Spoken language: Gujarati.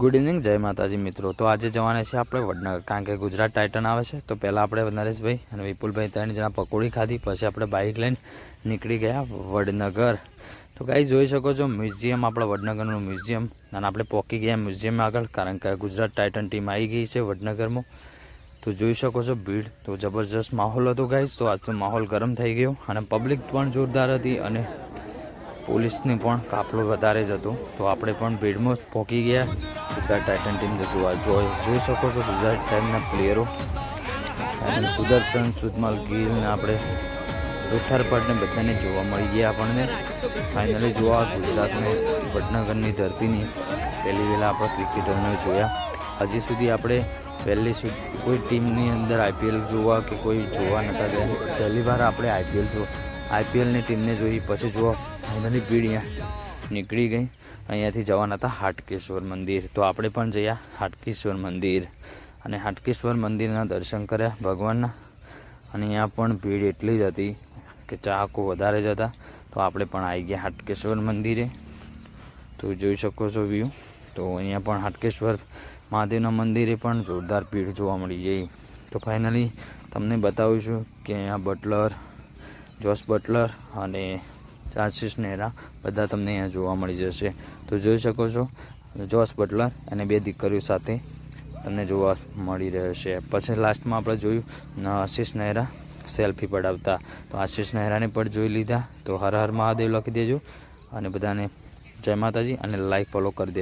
ગુડ ઇવનિંગ, જય માતાજી મિત્રો। તો આજે જવાના છે આપણે વડનગર, કારણ કે ગુજરાત ટાઇટન આવે છે। તો પહેલાં આપણે નરેશભાઈ અને વિપુલભાઈ ત્રણ જણા પકોડી ખાધી, પછી આપણે બાઇક લઈને નીકળી ગયા વડનગર। તો કાંઈ જોઈ શકો છો મ્યુઝિયમ, આપણા વડનગરનું મ્યુઝિયમ, અને આપણે પહોંચી ગયા મ્યુઝિયમ આગળ, કારણ કે ગુજરાત ટાઇટન ટીમ આવી ગઈ છે વડનગરમાં। તો જોઈ શકો છો ભીડ, તો જબરજસ્ત માહોલ હતો ગાઈઝ। તો આજનો માહોલ ગરમ થઈ ગયો અને પબ્લિક પણ જોરદાર હતી અને પોલીસની પણ કાફલો વધારે જ હતો। તો આપણે પણ ભીડમાં પહોંચી ગયા ગુજરાત ટાઇટન ટીમ જોઈ શકો છો ગુજરાત ટાઇમના પ્લેયરો અને સુદર્શન, સુજમલ ગીલ ને આપણે રુથરપટને બધાને જોવા મળી ગયા આપણને। ફાઇનલી જોવા ગુજરાતને વડનગરની ધરતીની પહેલી વહેલા આપણે ક્રિકેટરને જોયા। હજી સુધી આપણે કોઈ ટીમની અંદર આઈપીએલ જોવા કે કોઈ જોવા નહોતા ગયા। પહેલી વાર આપણે આઈપીએલની ટીમને જોઈ, પછી જોવા ફાઇનલી ભીડ અહીંયા નીકળી ગઈ। અહીંયાથી જવાના હતા હાટકેશ્વર મંદિર। તો આપણે પણ જયા હાટકેશ્વર મંદિર અને હાટકેશ્વર મંદિરના દર્શન કર્યા ભગવાનના, અને અહીંયા પણ ભીડ એટલી જ હતી કે ચાહકો વધારે જ હતા। તો આપણે પણ આવી ગયા હાટકેશ્વર મંદિરે। તો જોઈ શકો છો વ્યૂ। તો અહીંયા પણ હાટકેશ્વર મહાદેવના મંદિરે પણ જોરદાર ભીડ જોવા મળી ગઈ। તો ફાઇનલી તમને બતાવીશું કે અહીંયા જોસ બટલર અને આશિષ નેહરા બધા તમને અહીંયા જોવા મળી જશે। તો જોઈ શકો છો જોસ બટલર અને બે દીકરીઓ સાથે તમને જોવા મળી રહ્યો છે। પછી લાસ્ટમાં આપણે જોયું આશિષ નેહરા સેલ્ફી પડાવતા। તો આશિષ નેહરાને પણ જોઈ લીધા। તો હર હર મહાદેવ લખી દેજો અને બધાને જય માતાજી અને લાઈક ફોલો કરી દેજો।